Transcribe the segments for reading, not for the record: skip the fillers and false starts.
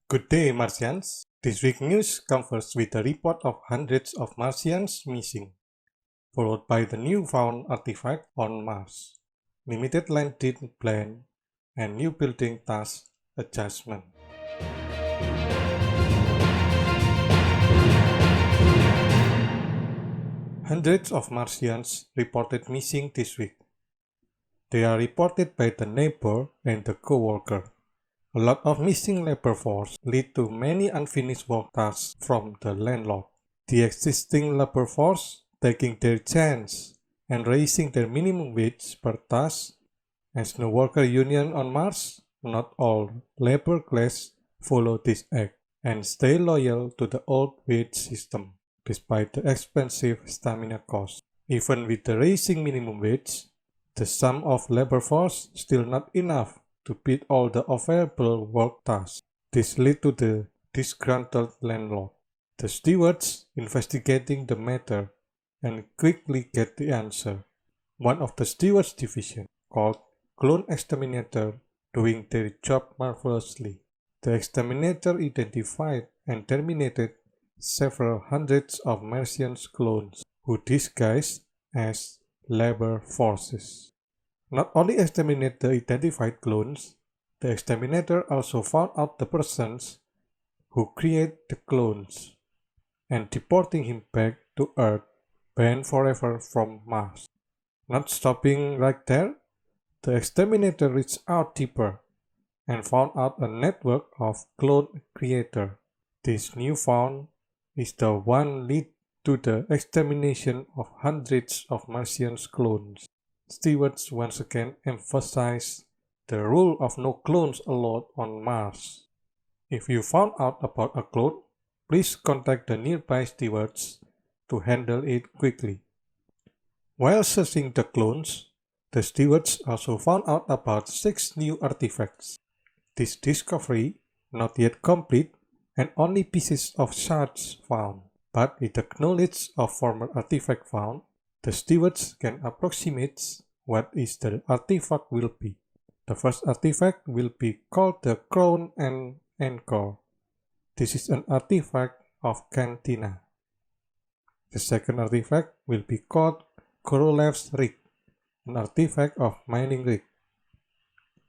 Good day, Martians. This week news comes with a report of hundreds of Martians missing, followed by the new found artifact on Mars, limited land deed plan, and new building task adjustment. Hundreds of Martians reported missing this week. They are reported by the neighbor and the co-worker. A lot of missing labor force lead to many unfinished work tasks from the landlord. The existing labor force taking their chance and raising their minimum wage per task. As no worker union on Mars, not all labor class follow this act and stay loyal to the old wage system, despite the expensive stamina cost. Even with the raising minimum wage, the sum of labor force still not enough to beat all the available work tasks. This led to the disgruntled landlord. The stewards investigating the matter and quickly get the answer. One of the stewards division, called Clone Exterminator, doing their job marvelously. The exterminator identified and terminated several hundreds of Martian clones who disguised as labor forces. Not only exterminate the identified clones, the exterminator also found out the persons who create the clones and deporting him back to Earth, banned forever from Mars. Not stopping right there, the exterminator reached out deeper and found out a network of clone creators. This new found is the one lead to the extermination of hundreds of Martian clones. Stewards once again emphasize the rule of no clones allowed on Mars. If you found out about a clone, please contact the nearby stewards to handle it quickly. While searching the clones, the stewards also found out about 6 new artifacts. This discovery, not yet complete, and only pieces of shards found, but with the knowledge of former artifact found, the stewards can approximate what is the artifact will be. The first artifact will be called the Crown and Anchor. This is an artifact of Cantina. The second artifact will be called Korolev's Rig, an artifact of Mining Rig.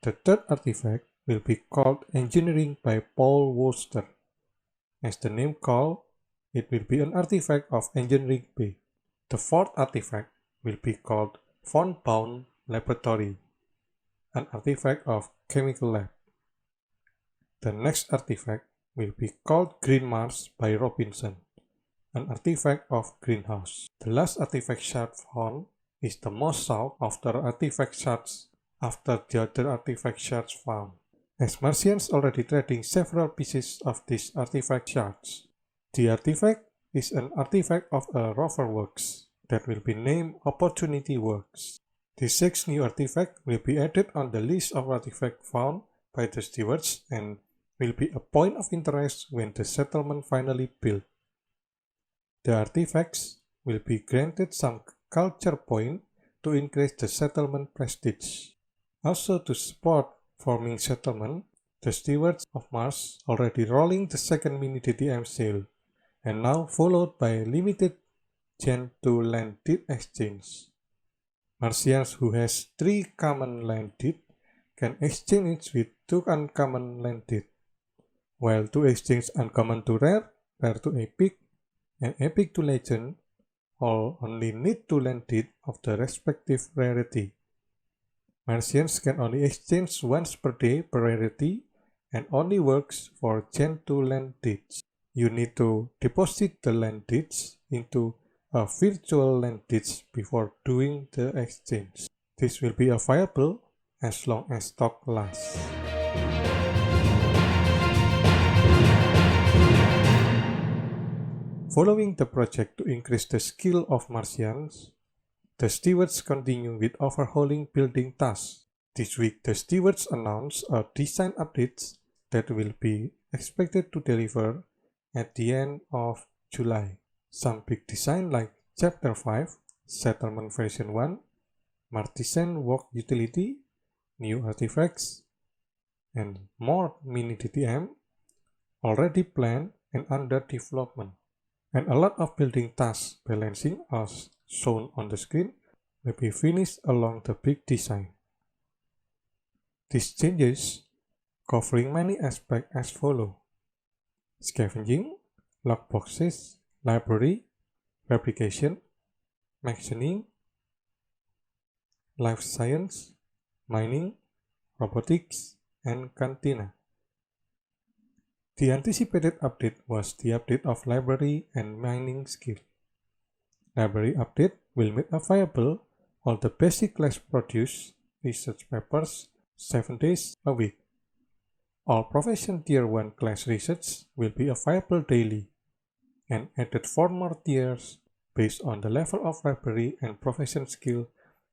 The third artifact will be called Engineering by Paul Worcester. As the name calls, it will be an artifact of Engineering Bay. The fourth artifact will be called Font-Bound Laboratory, an artifact of Chemical Lab. The next artifact will be called Green Mars by Robinson, an artifact of Greenhouse. The last artifact shard found is the most sought after artifact shards after the other artifact shards found. As Martians already trading several pieces of these artifact shards, the artifact is an artifact of a rover works that will be named Opportunity Works. The 6 new artifacts will be added on the list of artifacts found by the stewards and will be a point of interest when the settlement finally built. The artifacts will be granted some culture point to increase the settlement prestige. Also to support forming settlement, the stewards of Mars already rolling the second mini DTM sale, and now followed by limited Gen 2 land deed exchange. Martians who has 3 common land deed can exchange it with 2 uncommon land deed, while to exchange uncommon to rare, rare to epic, and epic to legend, all only need 2 land deed of the respective rarity. Martians can only exchange once per day per rarity and only works for Gen 2 land deeds. You need to deposit the land deeds into a virtual land deeds before doing the exchange. This will be available as long as stock lasts. Following the project to increase the skill of Martians, the stewards continue with overhauling building tasks. This week, the stewards announced a design update that will be expected to deliver at the end of July. Some big design like Chapter 5, Settlement Version 1, Martisan Work Utility, new artifacts, and more mini DTM already planned and under development, and a lot of building tasks balancing as shown on the screen will be finished along the big design. These changes covering many aspects as follows: scavenging, lock boxes, library, replication, machining, life science, mining, robotics, and cantina. The anticipated update was the update of library and mining skill. Library update will make available all the basic class-produced research papers 7 days a week. All profession Tier 1 class research will be available daily, and added 4 more tiers based on the level of library and profession skill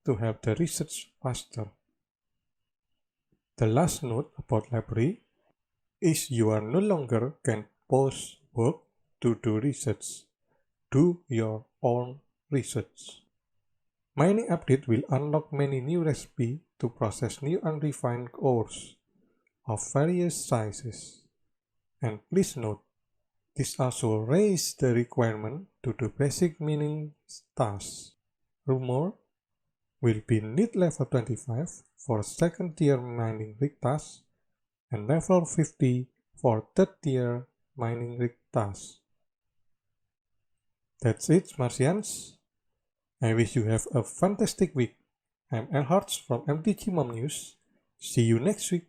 to help the research faster. The last note about library is you are no longer can pause work to do research. Do your own research. Mining update will unlock many new recipes to process new unrefined ores of various sizes. And please note, this also raises the requirement to do basic mining tasks. Rumor will be need level 25 for second tier mining rig tasks and level 50 for third tier mining rig tasks. That's it, Martians. I wish you have a fantastic week. I'm Elhards from MTG Mom News. See you next week.